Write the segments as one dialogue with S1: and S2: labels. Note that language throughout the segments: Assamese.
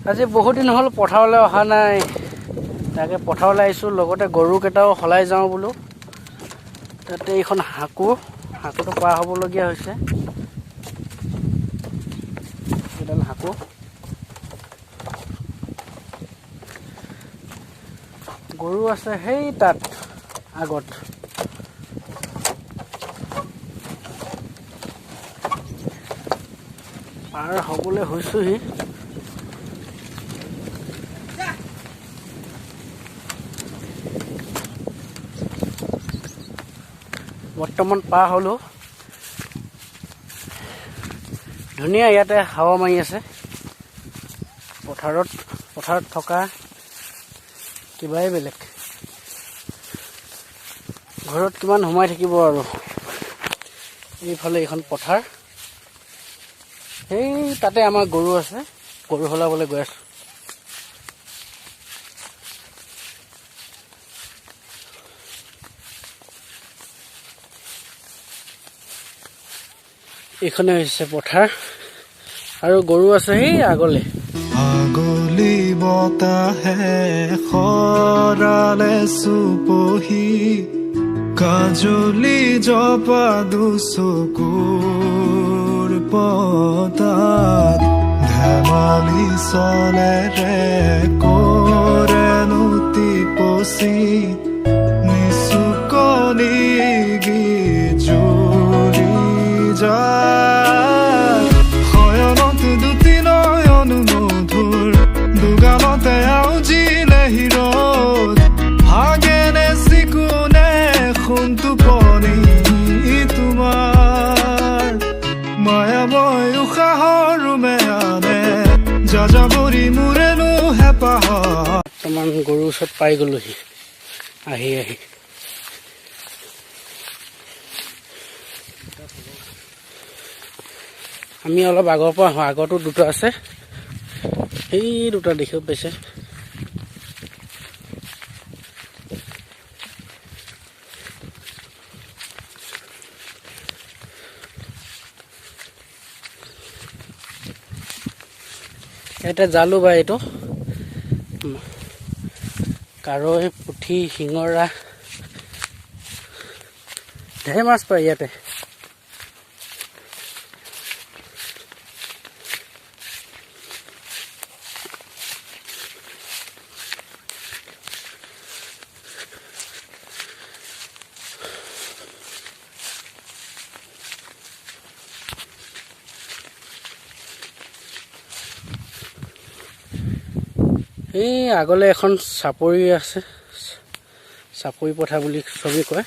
S1: আজি বহুত দিন হ'ল পথাৰলৈ অহা নাই, তাকে পথাৰলৈ আহিছোঁ, লগতে গৰুকেইটাও সলাই যাওঁ বোলো। তাতে এইখন হাকোটো পাৰ হ'বলগীয়া হৈছে। এইডাল হাকো, গৰু আছে সেই তাত আগত। পাৰ হ'বলৈ হৈছোহি। বৰ্তমান পাৰ হ'লো। ধুনীয়া ইয়াতে হাৱা মাৰি আছে। পথাৰত থকা কিবাই বেলেগ। ঘৰত কিমান সোমাই থাকিব আৰু। এইফালে এইখন পথাৰ, সেই তাতে আমাৰ গৰু আছে, গৰু সলাবলৈ গৈ আছো। এইখনে হৈছে পথাৰ আৰু গৰু আছে সেই আগলে।
S2: আগলি বতাহে খৰালে চুপহি, কাজলি জপা দুচকুৰ পতাত, ধেমালি চলেৰে কৰেনো টিপচি, নিচুকনি গীজুৰি যায়। শয়নত দুটি নয়ন মধুৰ, দুগালতে আউজিলে হিৰত, ভাগেনে চিকুনে সোণ টোপনি তোমাৰ। মায়াময় উশাহৰ মেয়ানে যাযাবৰী মোৰেনো হেঁপাহ।
S1: বৰ্তমান গৰুৰ ওচৰত পাই গ'লোহি আহি। আমি অলপ আগৰ পৰা আহোঁ, আগতো দুটা আছে, সেই দুটা দেখিব পাইছে। ইয়াতে জালু বা এইটো কাৰৈ, পুঠি, শিঙৰা, ঢেৰ মাছ পায় ইয়াতে। এই আগলে এখন চাপৰি আছে, চাপৰি পথাৰ বুলি চবেই কয়।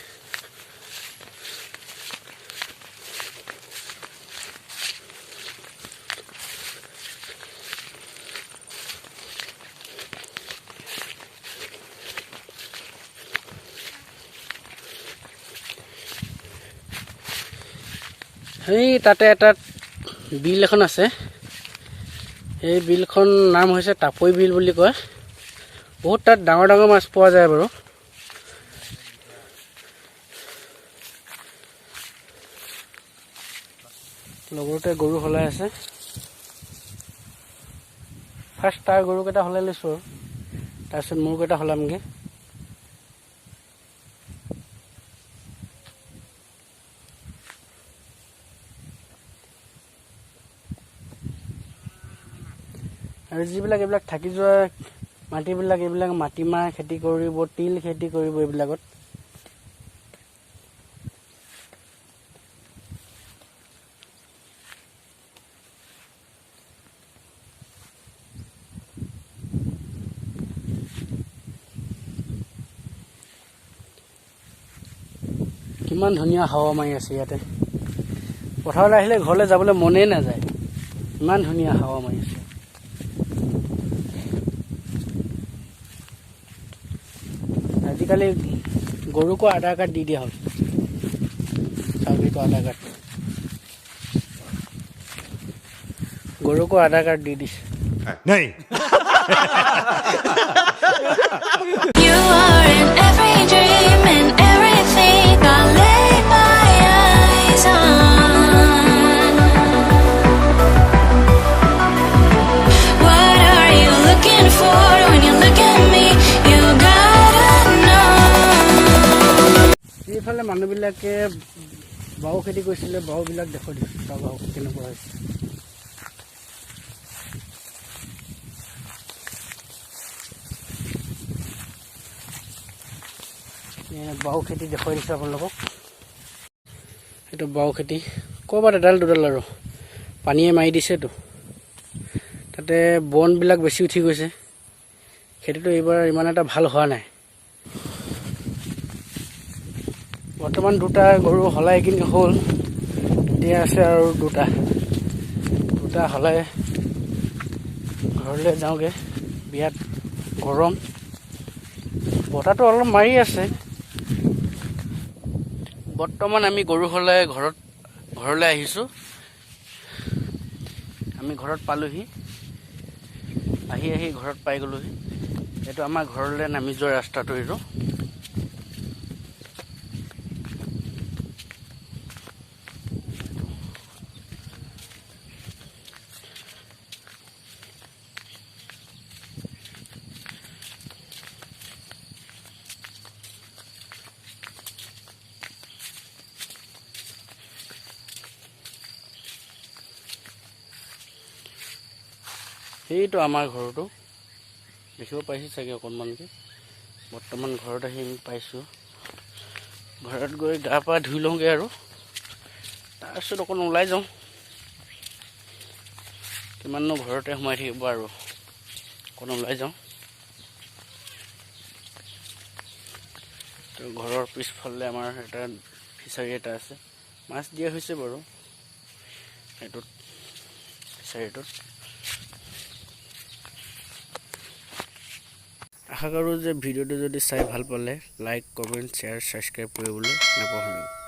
S1: সেই তাতে এটা বিল এখন আছে, এই বিলখন নাম হৈছে তাপৈ বিল বুলি কয়। বহুত তাত ডাঙৰ ডাঙৰ মাছ পোৱা যায় বাৰু। লগতে গৰু সলাই আছে। ফাৰ্ষ্ট তাৰ গৰুকেইটা সলাই লৈছোঁ আৰু তাৰপিছত মোৰকেইটা সলামগৈ। আৰু যিবিলাক এইবিলাক থাকি যোৱা মাটিবিলাক, এইবিলাক মাটিমাহ খেতি কৰিব, তিল খেতি কৰিব, এইবিলাকত কিমান ধুনীয়া হাৱা মাৰি আছে ইয়াতে। পথাৰলৈ আহিলে ঘৰলৈ যাবলৈ মনেই নাযায়, ইমান ধুনীয়া হাৱা মাৰি আছে। আজিকালি গৰুকো আধাৰ কাৰ্ড দি দিয়া হ'ল, ছাগলীকো আধাৰ কাৰ্ড, গৰুকো আধাৰ কাৰ্ড দি দিছে।
S3: You are in every dream and everything I lay my eyes on. What are you
S1: মানুহবিলাকে বাও খেতি কৰিছিলে, বাওবিলাক দেখুৱাই দিছোঁ তাৰ বাও কেনেকুৱা হৈছে। বাও খেতি দেখুৱাই দিছোঁ আপোনালোকক। এইটো বাও খেতি ক'ৰবাত এডাল দুডাল আৰু পানীয়ে মাৰি দিছেতো, তাতে বনবিলাক বেছি উঠি গৈছে। খেতিটো এইবাৰ ইমান এটা ভাল হোৱা নাই। বৰ্তমান দুটা গৰু সলাই কিনি হ'ল, এতিয়া আছে আৰু দুটা সলাই ঘৰলৈ যাওঁগৈ। বিয়াত গৰম, বতাহটো অলপ মাৰি আছে। বৰ্তমান আমি গৰু সলাই ঘৰলৈ আহিছোঁ। আমি ঘৰত পালোহি, আহি ঘৰত পাই গ'লোহি। এইটো আমাৰ ঘৰলৈ নামি যোৱা ৰাস্তাটো। এইটো সেইটো আমাৰ ঘৰটো দেখিব পাইছে চাগে অকণমানকৈ। বৰ্তমান ঘৰত আহি আমি পাইছোঁ। ঘৰত গৈ গা পা ধুই লওঁগৈ আৰু তাৰপিছত অকণ ওলাই যাওঁ। কিমাননো ঘৰতে সোমাই থাকিব আৰু, অকণ ওলাই যাওঁ। তো ঘৰৰ পিছফালে আমাৰ এটা ফিচাৰী এটা আছে, মাছ দিয়া হৈছে বাৰু সেইটোত, ফিচাৰীটোত। আশা কৰোঁ যে ভিডিঅ'টো যদি চাই ভাল পালে লাইক, কমেণ্ট, শ্বেয়াৰ, ছাবস্ক্ৰাইব কৰিবলৈ নাপাহৰিব।